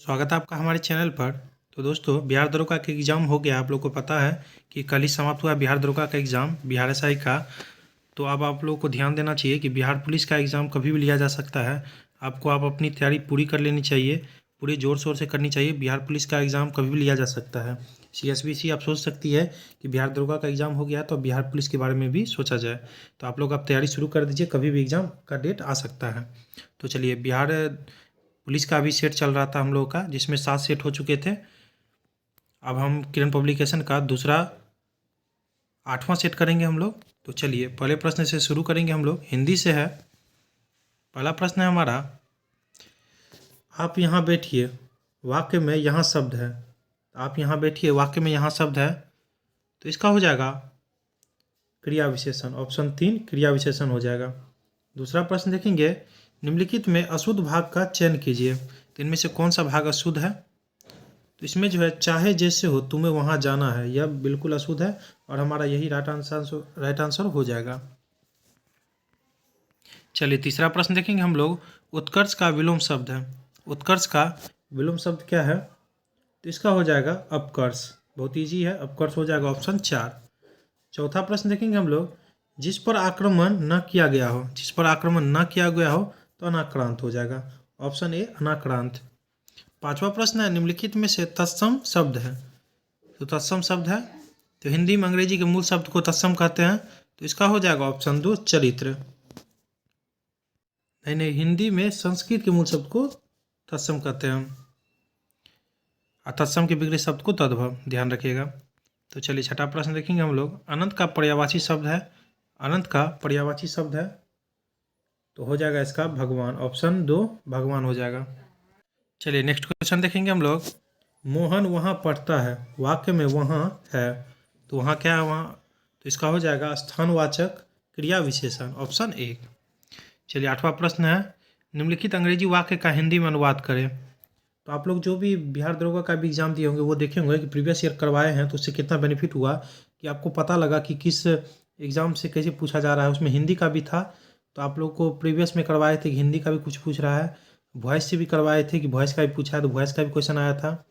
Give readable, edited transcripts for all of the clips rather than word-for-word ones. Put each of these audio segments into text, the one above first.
स्वागत है आपका हमारे चैनल पर। तो दोस्तों, बिहार दरोगा का एग्ज़ाम हो गया। आप लोग को पता है कि कल ही समाप्त हुआ बिहार दरोगा का एग्ज़ाम, बिहार एसआई का। तो अब आप लोग को ध्यान देना चाहिए कि बिहार पुलिस का एग्ज़ाम कभी भी लिया जा सकता है। आपको आप अपनी तैयारी पूरी कर लेनी चाहिए, पूरे ज़ोर शोर से करनी चाहिए। बिहार पुलिस का एग्ज़ाम कभी भी लिया जा सकता है। सीएसबीसी आप सोच सकती है कि बिहार दरोगा का एग्ज़ाम हो गया तो बिहार पुलिस के बारे में भी सोचा जाए। तो आप लोग आप तैयारी शुरू कर दीजिए, कभी भी एग्ज़ाम का डेट आ सकता है। तो चलिए, बिहार पुलिस का भी सेट चल रहा था हम लोगों का, जिसमें 7 सेट हो चुके थे। अब हम किरण पब्लिकेशन का दूसरा 8वां सेट करेंगे हम लोग। तो चलिए, पहले प्रश्न से शुरू करेंगे हम लोग, हिंदी से है। पहला प्रश्न है हमारा, आप यहाँ बैठिए, वाक्य में यहाँ शब्द है। आप यहाँ बैठिए, वाक्य में यहाँ शब्द है, तो इसका हो जाएगा क्रिया विशेषण। ऑप्शन 3 क्रिया विशेषण हो जाएगा। दूसरा प्रश्न देखेंगे, निम्नलिखित में अशुद्ध भाग का चयन कीजिए। तो इनमें से कौन सा भाग अशुद्ध है? तो इसमें जो है, चाहे जैसे हो तुम्हें वहाँ जाना है, यह बिल्कुल अशुद्ध है और हमारा यही राइट आंसर हो जाएगा। चलिए, तीसरा प्रश्न देखेंगे हम लोग, उत्कर्ष का विलोम शब्द है। उत्कर्ष का विलोम शब्द क्या है? तो इसका हो जाएगा अपकर्ष। बहुत ईजी है, अपकर्ष हो जाएगा ऑप्शन 4। चौथा प्रश्न देखेंगे हम लोग, जिस पर आक्रमण न किया गया हो। जिस पर आक्रमण न किया गया हो तो अनाक्रांत हो जाएगा, ऑप्शन ए अनाक्रांत। पांचवा प्रश्न है, निम्नलिखित में से तत्सम शब्द है। तो तत्सम शब्द है, तो हिंदी में अंग्रेजी के मूल शब्द को तत्सम कहते हैं, तो इसका हो जाएगा ऑप्शन 2 चरित्र। नहीं, हिंदी में संस्कृत के मूल शब्द को तत्सम कहते हैं और तत्सम के विग्रह शब्द को तद्भव, ध्यान रखिएगा। तो चलिए, छठा प्रश्न देखेंगे हम लोग, अनंत का पर्यायवाची शब्द है। अनंत का पर्यायवाची शब्द है, तो हो जाएगा इसका भगवान, ऑप्शन 2 भगवान हो जाएगा। चलिए, नेक्स्ट क्वेश्चन देखेंगे हम लोग, मोहन वहाँ पढ़ता है, वाक्य में वहाँ है, तो वहाँ क्या है? वहाँ, तो इसका हो जाएगा स्थानवाचक क्रिया विशेषण, ऑप्शन 1। चलिए, आठवां प्रश्न है, निम्नलिखित अंग्रेजी वाक्य का हिंदी में अनुवाद करें। तो आप लोग जो भी बिहार दरोगा का भी एग्जाम दिए होंगे वो देखे होंगे कि प्रीवियस ईयर करवाए हैं, तो उससे कितना बेनिफिट हुआ कि आपको पता लगा कि किस एग्ज़ाम से कैसे पूछा जा रहा है। उसमें हिंदी का भी था, तो आप लोग को प्रीवियस में करवाए थे कि हिंदी का भी कुछ पूछ रहा है। वॉइस से भी करवाए थे कि वॉइस का भी पूछा है, तो वॉइस का भी क्वेश्चन आया था।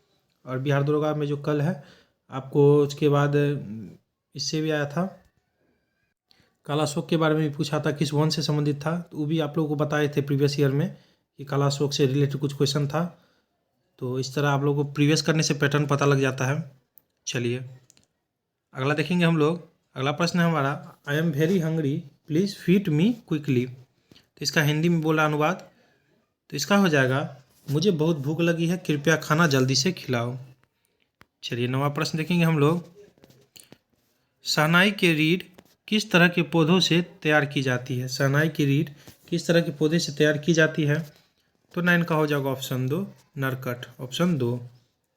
और बिहार दरोगा में जो कल है, आपको उसके बाद इससे भी आया था, कालाशोक के बारे में भी पूछा था, किस वन से संबंधित था, तो वो भी आप लोगों को बताए थे प्रीवियस ईयर में कि कालाशोक से रिलेटेड कुछ क्वेश्चन था। तो इस तरह आप लोगों को प्रीवियस करने से पैटर्न पता लग जाता है। चलिए, अगला देखेंगे हम लोग। अगला प्रश्न है हमारा, I am very hungry please feed me quickly. तो इसका हिंदी में बोला अनुवाद, तो इसका हो जाएगा, मुझे बहुत भूख लगी है, कृपया खाना जल्दी से खिलाओ। चलिए, नवा प्रश्न देखेंगे हम लोग, शहनाई की रीढ़ किस तरह के पौधों से तैयार की जाती है। शहनाई की रीढ़ किस तरह के पौधे से तैयार की जाती है? तो 9 का हो जाएगा ऑप्शन 2 नरकट, ऑप्शन 2।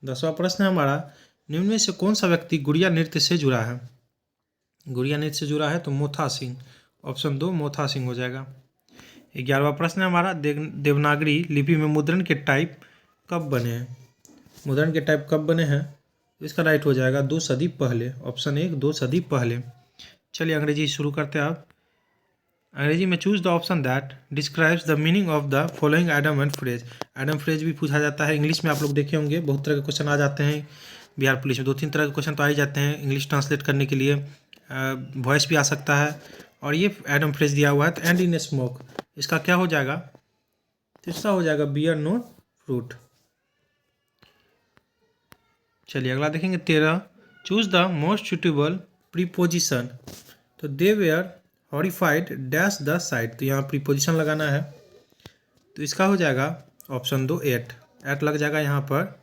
10वां प्रश्न है हमारा, निम्न में से कौन सा व्यक्ति गुड़िया नृत्य से जुड़ा है। गुड़िया नृत्य से जुड़ा है तो मोथा सिंह, ऑप्शन 2 मोथा सिंह हो जाएगा। 11वां प्रश्न है हमारा, देवनागरी लिपि में मुद्रण के टाइप कब बने हैं। मुद्रण के टाइप कब बने हैं? तो इसका राइट हो जाएगा 2 सदी पहले, ऑप्शन 1 2 सदी पहले। चलिए, अंग्रेजी शुरू करते हैं आप। अंग्रेजी में choose the option that describes the meaning of the following Adam and phrase. Adam phrase भी पूछा जाता है। इंग्लिश में आप लोग देखे होंगे बहुत तरह के क्वेश्चन आ जाते हैं बिहार पुलिस में, 2-3 तरह के क्वेश्चन तो आ ही जाते हैं इंग्लिश ट्रांसलेट करने के लिए। वॉइस भी आ सकता है, और ये एडम फ्रेज दिया हुआ है। तो एंड इन स्मोक, इसका क्या हो जाएगा? तो इसका हो जाएगा बियर नोट फ्रूट। चलिए, अगला देखेंगे 13, choose the most suitable preposition. तो they were horrified dash the side, तो यहाँ प्रीपोजिशन लगाना है, तो इसका हो जाएगा ऑप्शन 2 एट। एट लग जाएगा यहाँ पर,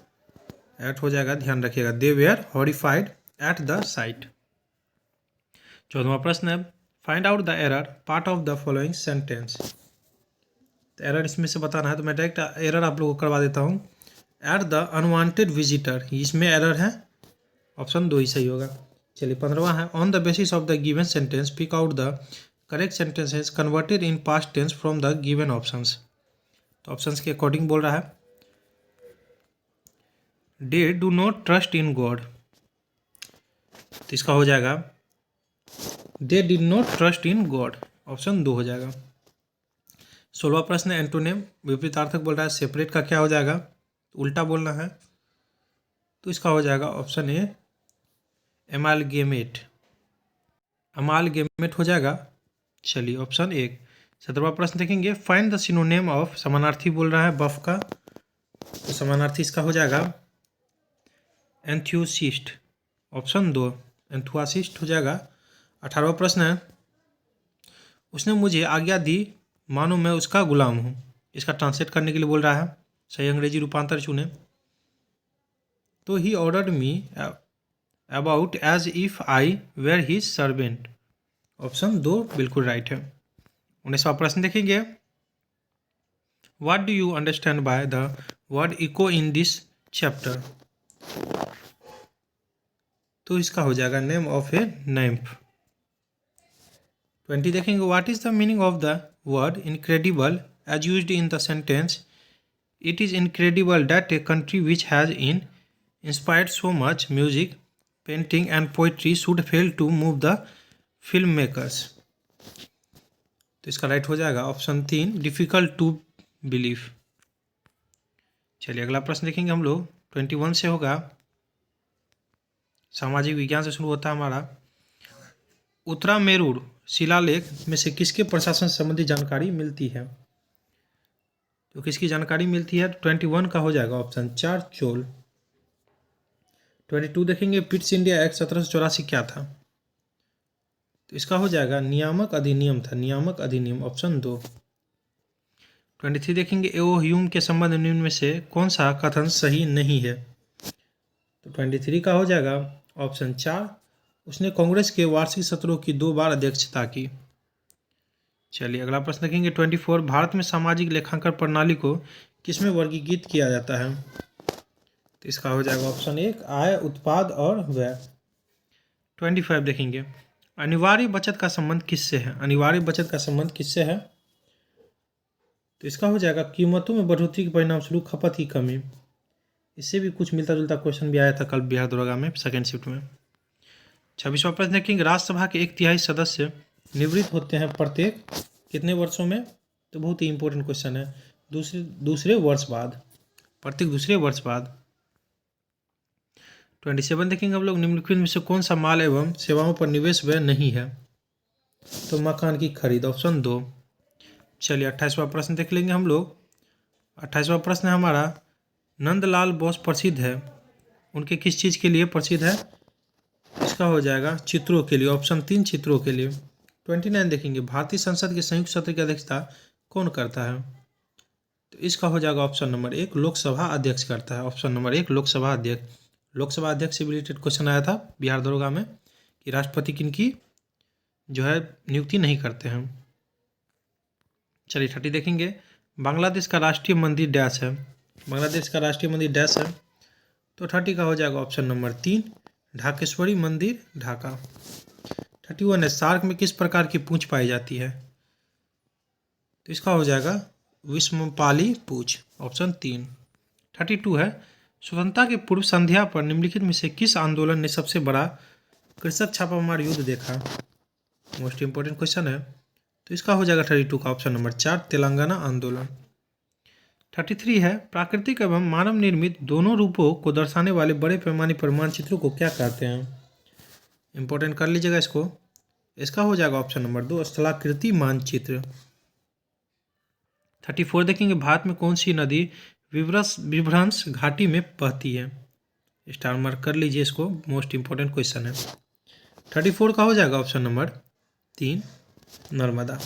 एट हो जाएगा, ध्यान रखिएगा। They were horrified at the site. 14वां प्रश्न है, find out the error part of the following sentence. तो एरर इसमें से बताना है, तो मैं डायरेक्ट एरर आप लोगों को करवा देता हूँ। एट द अनवांटेड विजिटर, इसमें एरर है, ऑप्शन 2 ही सही होगा। चलिए, 15वां है, on the basis of the given sentence pick out the correct sentences converted in past tense from the given options. तो ऑप्शंस के अकॉर्डिंग बोल रहा है, they do not trust in God, तो इसका हो जाएगा they did not trust in God, option 2 हो जाएगा। 16वां प्रश्न है, एंटोनिम विपरीतार्थक बोल रहा है, सेपरेट का क्या हो जाएगा? तो उल्टा बोलना है, तो इसका हो जाएगा ऑप्शन ए एमालगेमेट। अमालगेमेट हो जाएगा। चलिए ऑप्शन एक। 17वां प्रश्न देखेंगे, फाइंड द सिनोनिम ऑफ, समानार्थी बोल रहा है बफ का, तो समानार्थी इसका हो जाएगा एंथ्यूसिस्ट। ऑप्शन दो एंथुआसिस्ट हो जाएगा। 18वां प्रश्न है, उसने मुझे आज्ञा दी मानो मैं उसका गुलाम हूँ। इसका ट्रांसलेट करने के लिए बोल रहा है, सही अंग्रेजी रूपांतर चुने। तो he ordered me about as if I were his servant. Option दो बिल्कुल राइट है। 19वां प्रश्न देखेंगे, what do you understand by the word echo in this chapter. तो इसका हो जाएगा नेम ऑफ ए नैम्प। 20 देखेंगे, what is the meaning of the word incredible as used in the sentence it is incredible that a country which has inspired so much music, painting and poetry should fail to move the film makers. तो इसका right हो जाएगा option 3 difficult to believe. चलिए अगला प्रश्न देखेंगे हम लोग, 21 से होगा, सामाजिक विज्ञान से शुरू होता है हमारा। उत्तरामेरूर शिलालेख में से किसके प्रशासन से संबंधित जानकारी मिलती है। तो किसकी जानकारी मिलती है, 21 का हो जाएगा ऑप्शन 4 चोल। 22 देखेंगे, पिट्स इंडिया एक्ट 1784 क्या था। तो इसका हो जाएगा नियामक अधिनियम था, नियामक अधिनियम। ऑप्शन 2। 23 देखेंगे, एओ ह्यूम के संबंध निम्न में से कौन सा कथन सही नहीं है। तो 23 का हो जाएगा ऑप्शन 4, उसने कांग्रेस के वार्षिक सत्रों की 2 बार अध्यक्षता की। चलिए अगला प्रश्न देखेंगे, 24 भारत में सामाजिक लेखांकन प्रणाली को किसमें वर्गीकृत किया जाता है। तो इसका हो जाएगा ऑप्शन 1 आय, उत्पाद और व्यय। 25 देखेंगे, अनिवार्य बचत का संबंध किससे है। अनिवार्य बचत का संबंध किससे है। तो इसका हो जाएगा कीमतों में बढ़ोतरी के परिणाम स्वरूप खपत की कमी। इससे भी कुछ मिलता जुलता क्वेश्चन भी आया था कल बिहार दरोगा में सेकेंड शिफ्ट में। 26वां प्रश्न देखेंगे, राज्यसभा के 1/3 सदस्य निवृत्त होते हैं प्रत्येक कितने वर्षों में। तो बहुत ही इंपॉर्टेंट क्वेश्चन है, दूसरे वर्ष बाद, प्रत्येक दूसरे वर्ष बाद। 27 देखेंगे हम लोग, निम्नलिखित में से कौन सा माल एवं सेवाओं पर निवेश व्यय नहीं है। तो मकान की खरीद। ऑप्शन 2। चलिए 28वां प्रश्न देख लेंगे हम लोग। 28वां प्रश्न है हमारा, नंदलाल बोस प्रसिद्ध है, उनके किस चीज़ के लिए प्रसिद्ध है। इसका हो जाएगा चित्रों के लिए। ऑप्शन 3 चित्रों के लिए। 29 देखेंगे, भारतीय संसद के संयुक्त सत्र की अध्यक्षता कौन करता है। तो इसका हो जाएगा ऑप्शन नंबर 1 लोकसभा अध्यक्ष करता है। ऑप्शन नंबर 1 लोकसभा अध्यक्ष। लोकसभा अध्यक्ष से रिलेटेड क्वेश्चन आया था बिहार दरोगा में कि राष्ट्रपति किनकी जो है नियुक्ति नहीं करते हैं। चलिए 30 देखेंगे, बांग्लादेश का राष्ट्रीय मंदिर डैश है। बांग्लादेश का राष्ट्रीय मंदिर डैश है। तो 30 का हो जाएगा ऑप्शन नंबर 3 ढाकेश्वरी मंदिर, ढाका। 31 है, शार्क में किस प्रकार की पूंछ पाई जाती है। तो इसका हो जाएगा विषमपाली पूंछ। ऑप्शन 3। 32 है, स्वतंत्रता के पूर्व संध्या पर निम्नलिखित में से किस आंदोलन ने सबसे बड़ा कृषक छापामार युद्ध देखा। मोस्ट इंपोर्टेंट क्वेश्चन है। तो इसका हो जाएगा 32 का ऑप्शन नंबर 4 तेलंगाना आंदोलन। 33 है, प्राकृतिक एवं मानव निर्मित दोनों रूपों को दर्शाने वाले बड़े पैमाने पर मानचित्रों को क्या कहते हैं। इंपॉर्टेंट कर लीजिएगा इसको। इसका हो जाएगा ऑप्शन नंबर 2 स्थलाकृति मानचित्र। 34 देखेंगे, भारत में कौन सी नदी विभ्रंश घाटी में बहती है। स्टार मार्क कर लीजिए इसको, मोस्ट इंपॉर्टेंट क्वेश्चन है। 34 का हो जाएगा ऑप्शन नंबर 3 नर्मदा।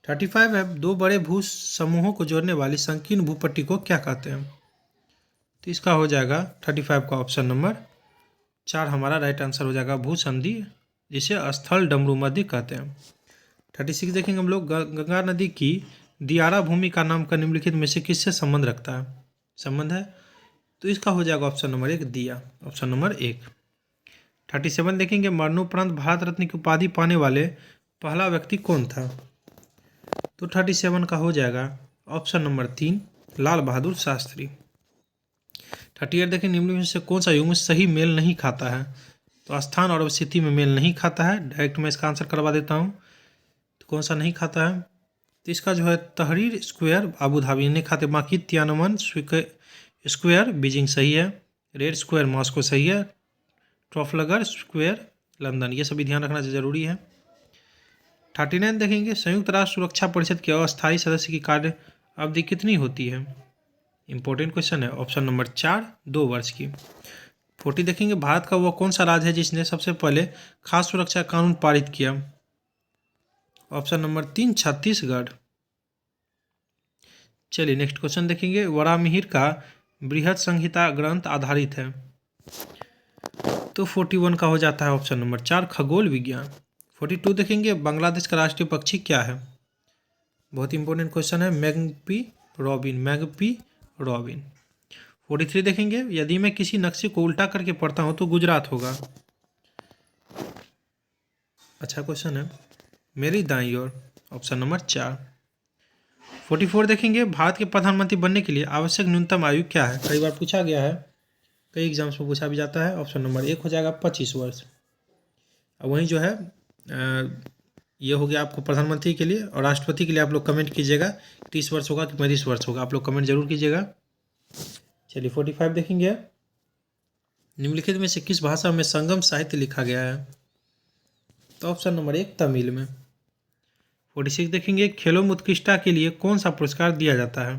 35 है, 2 बड़े भू समूहों को जोड़ने वाली संकीर्ण भूपट्टी को क्या कहते हैं। तो इसका हो जाएगा 35 का ऑप्शन नंबर 4 हमारा राइट आंसर हो जाएगा भूसंधि, जिसे स्थल डमरू मध्य कहते हैं। 36 देखेंगे हम लोग, गंगा नदी की दियारा भूमि का नाम का निम्नलिखित में से किससे संबंध रखता है, संबंध है। तो इसका हो जाएगा ऑप्शन नंबर 1 दिया। Option number 1। 37 देखेंगे, मरणोपरांत भारत रत्न की उपाधि पाने वाले पहला व्यक्ति कौन था। तो 37 का हो जाएगा ऑप्शन नंबर 3 लाल बहादुर शास्त्री। 38 देखें, निम्नलिखित में से कौन सा युग्म सही मेल नहीं खाता है। तो स्थान और स्थिति में मेल नहीं खाता है। डायरेक्ट मैं इसका आंसर करवा देता हूँ। तो कौन सा नहीं खाता है। तो इसका जो है तहरीर स्क्वायर अबू धाबी नहीं खाते, बाकी तियानमन स्क्वायर बीजिंग सही है, रेड स्क्वायर मॉस्को सही है, ट्रफलगर स्क्वायर लंदन, ये सभी ध्यान रखना जरूरी है। 39 देखेंगे, संयुक्त राष्ट्र सुरक्षा परिषद के अस्थायी सदस्य की कार्य अवधि कितनी होती है? इंपॉर्टेंट क्वेश्चन है। ऑप्शन नंबर 4 2 वर्ष की। 40 देखेंगे, भारत का वह कौन सा राज्य है जिसने सबसे पहले खास सुरक्षा कानून पारित किया? Option number 3 Chhattisgarh. चलिए नेक्स्ट क्वेश्चन देखेंगे, वराहमिहिर का बृहद संहिता ग्रंथ आधारित है? तो 41 का हो जाता है ऑप्शन नंबर 4 खगोल विज्ञान। 42 देखेंगे, बांग्लादेश का राष्ट्रीय पक्षी क्या है? बहुत इंपॉर्टेंट क्वेश्चन है, मैगपी रॉबिन, मैगपी रॉबिन। 43 देखेंगे, यदि मैं किसी नक्शे को उल्टा करके पढ़ता हूं तो गुजरात होगा। अच्छा क्वेश्चन है, मेरी दाईं ओर, ऑप्शन नंबर 4। 44 देखेंगे, भारत के प्रधानमंत्री बनने के लिए आवश्यक न्यूनतम आयु क्या है? कई बार पूछा गया है, कई एग्जाम्स में पूछा भी जाता है। ऑप्शन नंबर 1 हो जाएगा 25 वर्ष। अब वहीं जो है ये हो गया आपको प्रधानमंत्री के लिए, और राष्ट्रपति के लिए आप लोग कमेंट कीजिएगा 30 वर्ष होगा कि 35 वर्ष होगा, आप लोग कमेंट जरूर कीजिएगा। चलिए 45 देखेंगे, निम्नलिखित में से किस भाषा में संगम साहित्य लिखा गया है? तो ऑप्शन नंबर 1 तमिल में। 46 देखेंगे, खेलों में उत्कृष्टता के लिए कौन सा पुरस्कार दिया जाता है?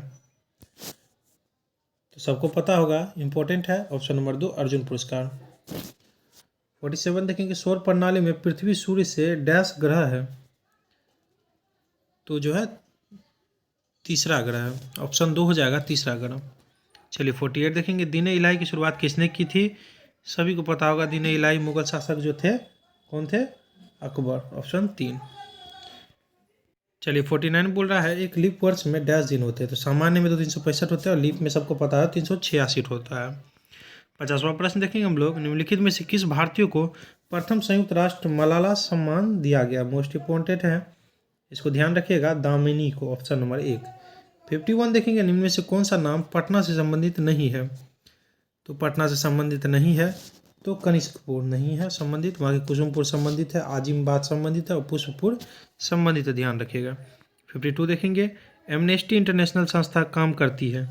तो सबको पता होगा, इंपॉर्टेंट है, ऑप्शन नंबर 2 अर्जुन पुरस्कार। 47 देखेंगे, सौर प्रणाली में पृथ्वी सूर्य से डैश ग्रह है? तो जो है तीसरा ग्रह है, ऑप्शन 2 हो जाएगा तीसरा ग्रह। चलिए 48 देखेंगे, दीन इलाही की शुरुआत किसने की थी? सभी को पता होगा, दीन इलाही मुगल शासक जो थे, कौन थे? अकबर, ऑप्शन 3। चलिए 49 बोल रहा है, एक लीप वर्ष में डैश दिन होते हैं? तो सामान्य में तो 365 होते हैं और लीप में सबको पता है 386 होता है। 50वां प्रश्न देखेंगे हम लोग, निम्नलिखित में से किस भारतीय को प्रथम संयुक्त राष्ट्र मलाला सम्मान दिया गया? मोस्ट इंपॉर्टेंट है, इसको ध्यान रखिएगा, दामिनी को, ऑप्शन नंबर 1। 51 देखेंगे, निम्न में से कौन सा नाम पटना से संबंधित नहीं है? तो पटना से संबंधित नहीं है तो कनिष्कपुर नहीं है संबंधित, वहाँ के कुसुमपुर संबंधित है, आजिमबाद संबंधित है और पुष्पपुर संबंधित है, ध्यान रखिएगा। 52 देखेंगे, एमनेस्टी इंटरनेशनल संस्था काम करती है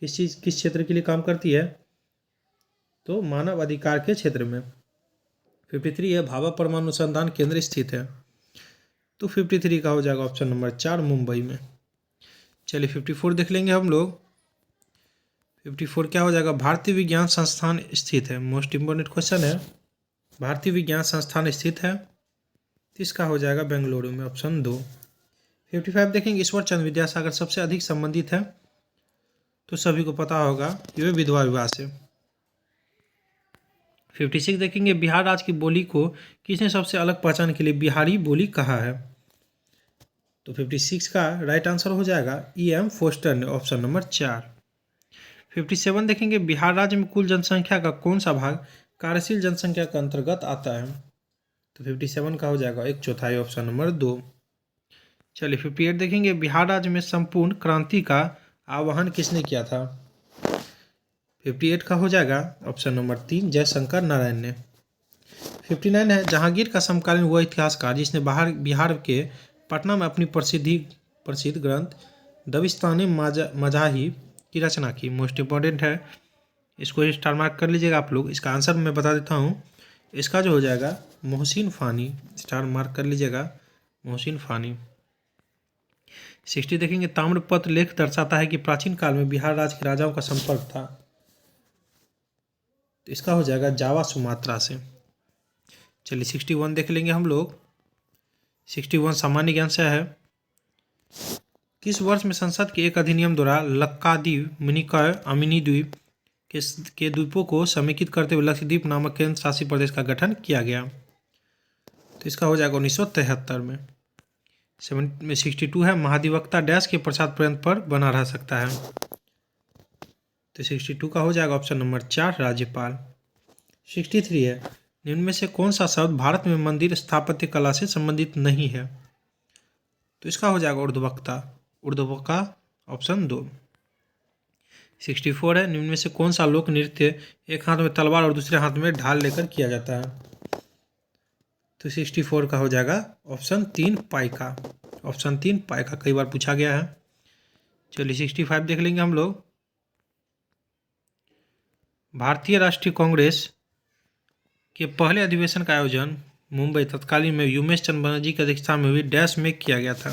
किस क्षेत्र के लिए काम करती है? तो मानव अधिकार के क्षेत्र में। 53 है, भाभा परमाणु अनुसंधान केंद्र स्थित है? तो 53 का हो जाएगा ऑप्शन नंबर 4 मुंबई में। चलिए 54 देख लेंगे हम लोग। 54 क्या हो जाएगा? भारतीय विज्ञान संस्थान स्थित है? मोस्ट इंपॉर्टेंट क्वेश्चन है, भारतीय विज्ञान संस्थान स्थित है? तो इसका हो जाएगा बेंगलुरु में, ऑप्शन 2। 55 देखेंगे, ईश्वर चंद्र विद्यासागर सबसे अधिक संबंधित है? तो सभी को पता होगा, ये विधवा विवाह से। 56 देखेंगे, बिहार राज्य की बोली को किसने सबसे अलग पहचान के लिए बिहारी बोली कहा है? तो 56 का राइट आंसर हो जाएगा E.M. फोस्टर ने, ऑप्शन नंबर 4। 57 देखेंगे, बिहार राज्य में कुल जनसंख्या का कौन सा भाग कार्यशील जनसंख्या के अंतर्गत आता है? तो 57 का हो जाएगा 1/4, ऑप्शन नंबर 2। चलिए 58 देखेंगे, बिहार राज्य में संपूर्ण क्रांति का आह्वान किसने किया था? 58 का हो जाएगा ऑप्शन नंबर 3 जयशंकर नारायण ने। 59 है, जहांगीर का समकालीन वह इतिहासकार जिसने बिहार के पटना में अपनी प्रसिद्ध ग्रंथ दबिस्तान मजाही की रचना की? मोस्ट इंपॉर्टेंट है, इसको स्टार मार्क कर लीजिएगा आप लोग। इसका आंसर मैं बता देता हूँ, इसका जो हो जाएगा मोहसिन फ़ानी, स्टार मार्क कर लीजिएगा, मोहसिन फ़ानी। 60 देखेंगे, ताम्रपत्र लेख दर्शाता है कि प्राचीन काल में बिहार राज्य के राजाओं का संपर्क था? तो इसका हो जाएगा जावा सुमात्रा से। चलिए 61 देख लेंगे हम लोग। 61 सामान्य ज्ञान से है, किस वर्ष में संसद के एक अधिनियम द्वारा लक्काद्वीप, मिनिकॉय, अमिनी द्वीप के द्वीपों को समेकित करते हुए लक्षद्वीप नामक केंद्र शासित प्रदेश का गठन किया गया? तो इसका हो जाएगा 1973 में। 62 है, महाधिवक्ता डैश के पश्चात पर्यंत पर बना रह सकता है? तो 62 का हो जाएगा ऑप्शन नंबर 4 राज्यपाल। 63 है, निम्न में से कौन सा शब्द भारत में मंदिर स्थापत्य कला से संबंधित नहीं है? तो इसका हो जाएगा उर्ध्वका, ऑप्शन 2। 64 है, निम्न में से कौन सा लोक नृत्य एक हाथ में तलवार और दूसरे हाथ में ढाल लेकर किया जाता है? तो 64 का हो जाएगा ऑप्शन 3 पाइका, ऑप्शन 3 पाइका, कई बार पूछा गया है। चलिए 65 देख लेंगे हम लोग। भारतीय राष्ट्रीय कांग्रेस के पहले अधिवेशन का आयोजन मुंबई तत्कालीन में उमेश चंद्र बनर्जी की अध्यक्षता में हुई डैश में किया गया था।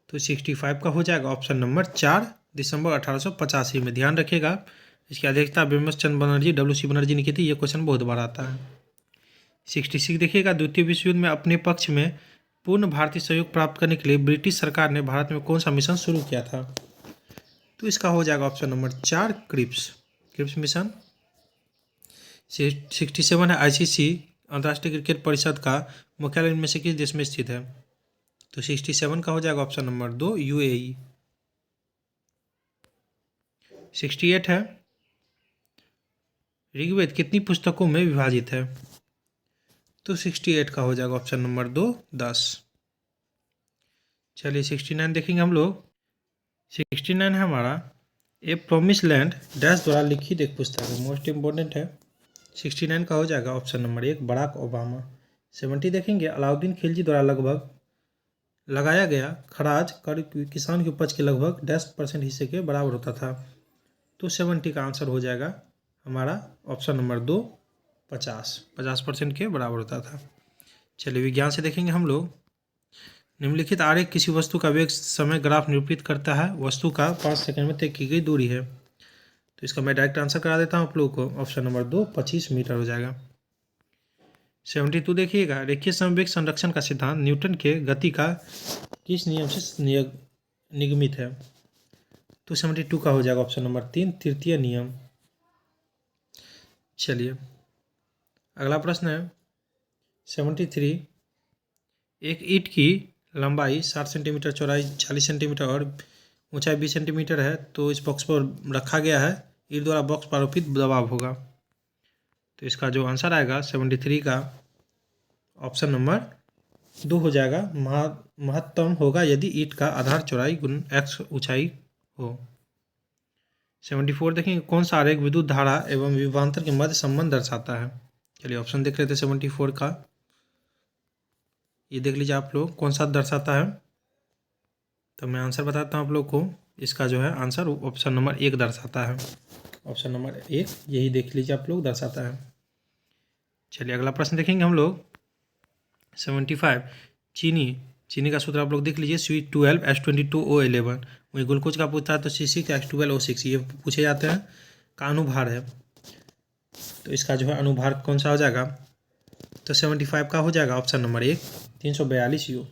तो 65 का हो जाएगा ऑप्शन नंबर 4, दिसंबर 1885 में। ध्यान रखिएगा, इसकी अध्यक्षता उमेश चंद्र बनर्जी WC बनर्जी ने की थी। ये क्वेश्चन बहुत बार आता है। 66 देखिएगा, द्वितीय विश्व युद्ध में अपने पक्ष में पूर्ण भारतीय सहयोग प्राप्त करने के लिए ब्रिटिश सरकार ने भारत में कौन सा मिशन शुरू किया था? तो इसका हो जाएगा ऑप्शन नंबर 4, क्रिप्स मिशन। 67 है, ICC अंतर्राष्ट्रीय क्रिकेट परिषद का मुख्यालय इनमें से किस देश में स्थित है? तो 67 का हो जाएगा ऑप्शन नंबर 2, UAE। 68 है, ऋग्वेद कितनी पुस्तकों में विभाजित है? तो 68 का हो जाएगा ऑप्शन नंबर 2, 10। चलिए 69 देखेंगे हम लोग। 69 है हमारा ए प्रॉमिस लैंड डैश द्वारा लिखित एक पुस्तक है, मोस्ट इम्पोर्टेंट है। 69 का हो जाएगा ऑप्शन नंबर 1, बराक ओबामा। 70 देखेंगे, अलाउद्दीन खिलजी द्वारा लगभग लगाया गया खराज कर किसान की उपज के लगभग 10% हिस्से के बराबर होता था। तो 70 का आंसर हो जाएगा हमारा ऑप्शन नंबर 2, 50% के बराबर होता था। चलिए विज्ञान से देखेंगे हम लोग। निम्नलिखित आरेख किसी वस्तु का वेग समय ग्राफ निरूपित करता है। वस्तु का 5 सेकंड में तय की गई दूरी है। तो इसका मैं डायरेक्ट आंसर करा देता हूँ आप लोगों को। ऑप्शन नंबर 2, 25 मीटर हो जाएगा। 72 देखिएगा, रेखीय समवेग संरक्षण का सिद्धांत न्यूटन के गति का किस नियम से निगमित है? तो 72 का हो जाएगा ऑप्शन नंबर 3, तृतीय नियम। चलिए अगला प्रश्न है 73, एक ईंट की लंबाई 60 सेंटीमीटर, चौड़ाई 40 सेंटीमीटर और ऊंचाई 20 सेंटीमीटर है। तो इस बॉक्स पर रखा गया है, ईंट द्वारा बॉक्स पर आरोपित दबाव होगा। तो इसका जो आंसर आएगा 73 का ऑप्शन नंबर 2 हो जाएगा। महत्तम होगा यदि ईंट का आधार चौड़ाई गुण x ऊंचाई हो। 74 देखेंगे, कौन सा आरेख विद्युत धारा एवं विभवांतर के मध्य संबंध दर्शाता है? चलिए ऑप्शन देख लेते हैं 74 का। ये देख लीजिए आप लोग कौन सा दर्शाता है। तो मैं आंसर बताता हूँ आप लोग को। इसका जो है आंसर ऑप्शन नंबर 1 दर्शाता है। ऑप्शन नंबर 1 यही देख लीजिए आप लोग दर्शाता है। चलिए अगला प्रश्न देखेंगे हम लोग। 75, चीनी का सूत्र आप लोग देख लीजिए, C12 H22O11। वही ग्लूकोज का पूछता है तो C6 H12O6। ये पूछे जाते हैं का अनुभार है। तो इसका जो है अनुभार कौन सा हो जाएगा? तो 75 का हो जाएगा ऑप्शन नंबर 1, 342 U।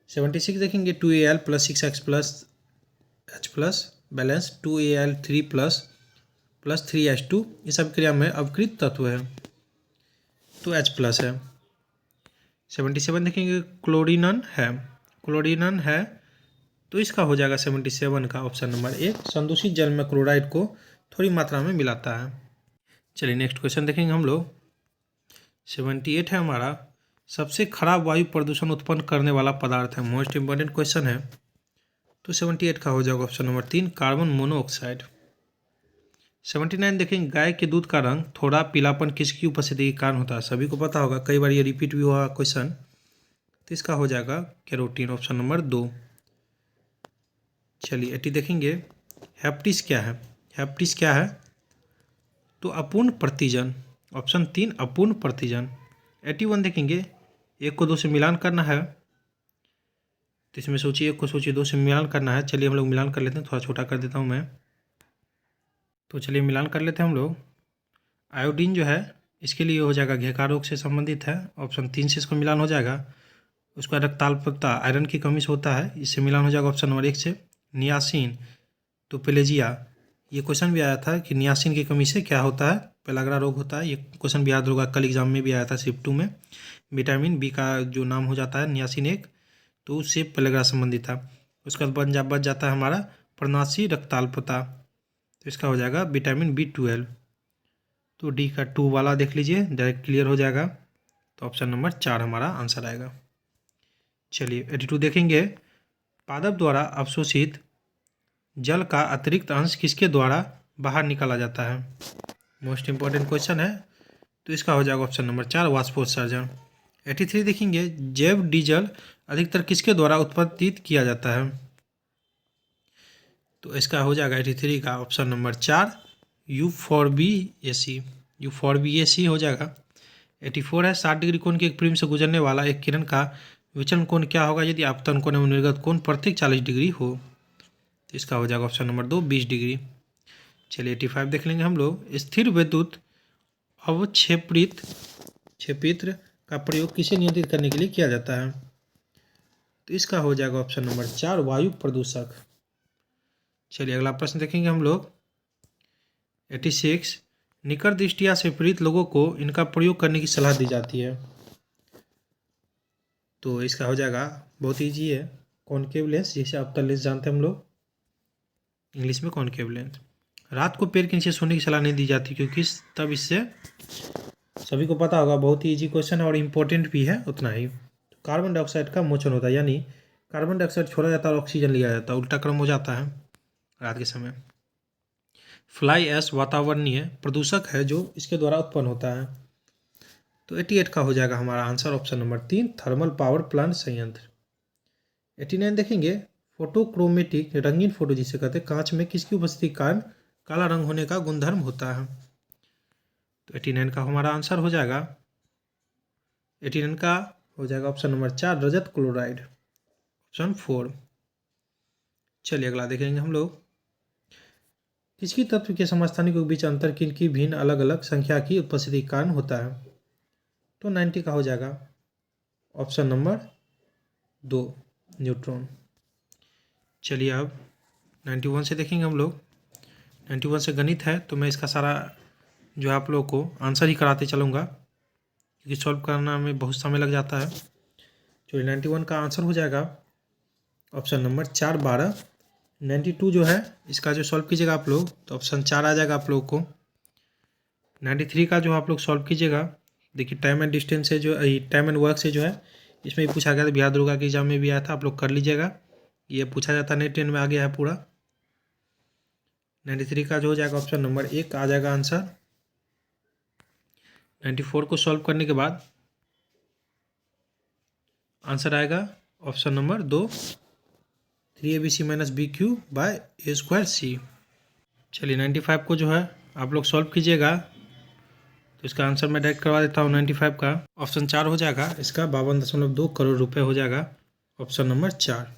76 देखेंगे, 2Al + 6X + H+ balance 2Al 3 + 3H2 इस अभिक्रिया में अवकृत तत्व है। तो H+ है। 77 देखेंगे, क्लोरीनन है। तो इसका हो जाएगा 77 का ऑप्शन नंबर 1, संदूषित जल में क्लोराइड को थोड़ी मात्रा में मिलाता है। चलिए नेक्स्ट क्वेश्चन देखेंगे हम लोग। 78 है हमारा, सबसे खराब वायु प्रदूषण उत्पन्न करने वाला पदार्थ है। मोस्ट इंपॉर्टेंट क्वेश्चन है। तो 78 का हो जाएगा ऑप्शन नंबर 3, कार्बन मोनोऑक्साइड। 79 देखेंगे, गाय के दूध का रंग थोड़ा पीलापन किसकी उपस्थिति के कारण होता है? सभी को पता होगा, कई बार ये रिपीट भी हुआ क्वेश्चन। तो इसका हो जाएगा कैरोटीन, ऑप्शन नंबर 2। चलिए 80 देखेंगे, हेप्टिस क्या है? तो अपूर्ण प्रतिजन, ऑप्शन 3 अपूर्ण प्रतिजन। 81 देखेंगे, 1 को 2 से मिलान करना है। तो इसमें सोचिए, 1 को सोचिए 2 से मिलान करना है। चलिए हम लोग मिलान कर लेते हैं, थोड़ा छोटा कर देता हूँ मैं। तो चलिए मिलान कर लेते हैं हम लोग। आयोडीन जो है इसके लिए हो जाएगा घेका रोग से संबंधित है, ऑप्शन 3 से इसको मिलान हो जाएगा। उसका रक्ताल्पता आयरन की कमी से होता है, इससे मिलान हो जाएगा ऑप्शन नंबर 1 से। नियासिन तो पेलेजिया, ये क्वेश्चन भी आया था कि नियासिन की कमी से क्या होता है? पेलाग्रा रोग होता है। ये क्वेश्चन भी याद होगा, कल एग्जाम में भी आया था शिफ्ट 2 में। विटामिन बी का जो नाम हो जाता है नियासिन 1, तो उससे पेलाग्रा संबंधित था। उसका बाद बच जाता है हमारा प्रणाशी रक्ताल्पता, तो इसका हो जाएगा विटामिन B12। तो डी का 2 वाला देख लीजिए, डायरेक्ट क्लियर हो जाएगा। तो ऑप्शन नंबर 4 हमारा आंसर आएगा। चलिए 82 देखेंगे, पादप द्वारा अवशोषित जल का अतिरिक्त अंश किसके द्वारा बाहर निकाला जाता है? मोस्ट इंपॉर्टेंट क्वेश्चन है। तो इसका हो जाएगा ऑप्शन नंबर 4 वाष्पोत्सर्जन। 83 देखेंगे, जैव डीजल अधिकतर किसके द्वारा उत्पादित किया जाता है? तो इसका हो जाएगा 83 का option number 4 U for B A C, U for B A C हो जाएगा। 84 है 60 डिग्री कोण के एक प्रिज्म से गुजरने वाला एक किरण का विचलन कोण क्या होगा यदि आपतन कोण एवं निर्गत कोण प्रत्येक 40 डिग्री हो। तो इसका हो जाएगा ऑप्शन नंबर 2 20 डिग्री। चलिए 85 देख लेंगे हम लोग। स्थिर विद्युत अवक्षेपित्र का प्रयोग किसे नियंत्रित करने के लिए किया जाता है। तो इसका हो जाएगा ऑप्शन नंबर 4 वायु प्रदूषक। चलिए अगला प्रश्न देखेंगे हम लोग। 86 निकट दृष्टिया से पीड़ित लोगों को इनका प्रयोग करने की सलाह दी जाती है। तो इसका हो जाएगा बहुत ईजी है, कॉनकेव लेंस, जिसे अवतल लेंस जानते हैं हम लोग, इंग्लिश में कॉनकेव लेंस। रात को पेड़ के नीचे सोने की सलाह नहीं दी जाती क्योंकि तब इससे सभी को पता होगा, बहुत ही ईजी क्वेश्चन है और इम्पोर्टेंट भी है उतना ही। कार्बन डाइऑक्साइड का मोचन होता है, यानी कार्बन डाइऑक्साइड छोड़ा जाता है और ऑक्सीजन लिया जाता है, उल्टा क्रम हो जाता है रात के समय। फ्लाई ऐश वातावरणीय प्रदूषक है जो इसके द्वारा उत्पन्न होता है। तो 88 का हो जाएगा हमारा answer option number 3 thermal power plant संयंत्र। 89 देखेंगे। फोटोक्रोमेटिक रंगीन फोटो जिसे कहते हैं, कांच में किसकी उपस्थिति के कारण काला रंग होने का गुणधर्म होता है। तो 89 का हमारा आंसर हो जाएगा 89 का हो जाएगा ऑप्शन नंबर 4 रजत क्लोराइड, ऑप्शन 4। चलिए अगला देखेंगे हम लोग। किसकी तत्व के समस्थानिकों के बीच अंतर किनकी भिन्न अलग अलग संख्या की उपस्थिति के कारण होता है। तो 90 का हो जाएगा ऑप्शन नंबर 2 न्यूट्रॉन। चलिए अब 91 से देखेंगे हम लोग। 91 से गणित है, तो मैं इसका सारा जो है आप लोग को आंसर ही कराते चलूँगा क्योंकि सॉल्व करना में बहुत समय लग जाता है। चलिए 91 का आंसर हो जाएगा ऑप्शन नंबर 4 12। 92 जो है इसका जो सॉल्व कीजिएगा आप लोग तो ऑप्शन 4 आ जाएगा आप लोग को। 93 का जो आप लोग सॉल्व कीजिएगा, देखिए टाइम एंड डिस्टेंस से जो टाइम एंड वर्क से जो है इसमें भी पूछा गया था, बिहार दुर्गा के एग्जाम में भी आया था, आप लोग कर लीजिएगा, ये पूछा जाता है नेट 10 में आ गया है पूरा। 93 का जो हो जाएगा ऑप्शन नंबर 1 आ जाएगा आंसर। 94 को सॉल्व करने के बाद आंसर आएगा option number 2 3abc - bq bye a²c। चलिए 95 को जो है आप लोग सॉल्व कीजिएगा, तो इसका आंसर मैं डायरेक्ट करवा देता हूँ। 95 का ऑप्शन 4 हो जाएगा, इसका 52.2 करोड़ रुपए हो जाएगा, ऑप्शन नंबर 4।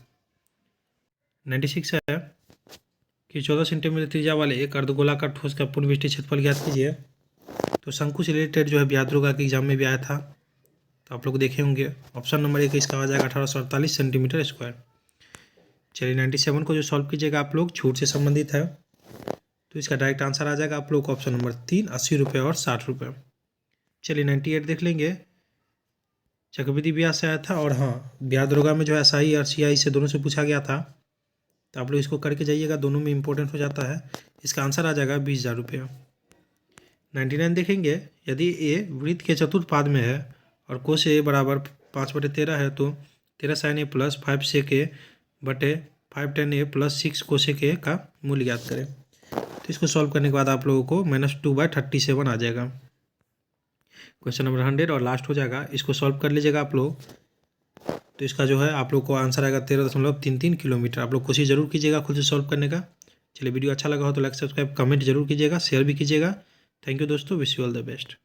96 है कि 14 सेंटीमीटर त्रिज्या वाले एक अर्धगोलाकार ठोस का पूर्ण विशिष्ट क्षेत्रफल ज्ञात कीजिए। तो शंकु से रिलेटेड जो है बिहार दुर्गा के एग्जाम में भी आया था, तो आप लोग देखे होंगे। ऑप्शन नंबर 1 इसका आ जाएगा 1848 सेंटीमीटर स्क्वायर। चलिए 97 को जो सॉल्व कीजिएगा आप लोग, छूट से संबंधित है, तो इसका डायरेक्ट आंसर आ जाएगा आप लोग को ऑप्शन नंबर 3 80 रुपये और 60 रुपये। चलिए 98 देख लेंगे। चक्रवृद्धि ब्याज से आया था, और हाँ बिहार दुर्गा में जो है SI और CI से दोनों से पूछा गया था, तो आप लोग इसको करके जाइएगा, दोनों में इंपॉर्टेंट हो जाता है। इसका आंसर आ जाएगा 20,000 रुपये। 99 देखेंगे। यदि ए वृत्त के चतुर्थ पाद में है और कोस ए बराबर 5/13 है, तो 13 sin a plus 5 sec a बटे 5 tan a plus 6 cosec a का मूल्य ज्ञात करें। तो इसको सॉल्व करने के बाद आप लोगों को -2/37 आ जाएगा। क्वेश्चन नंबर 100 और लास्ट हो जाएगा, इसको सॉल्व कर लीजिएगा आप लोग, तो इसका जो है आप लोग को आंसर आएगा 13.33 किलोमीटर। आप लोग कोशिश जरूर कीजिएगा खुद से सॉल्व करने का। चलिए वीडियो अच्छा लगा हो तो लाइक सब्सक्राइब कमेंट जरूर कीजिएगा, शेयर भी कीजिएगा। थैंक यू दोस्तों, wish you all the best.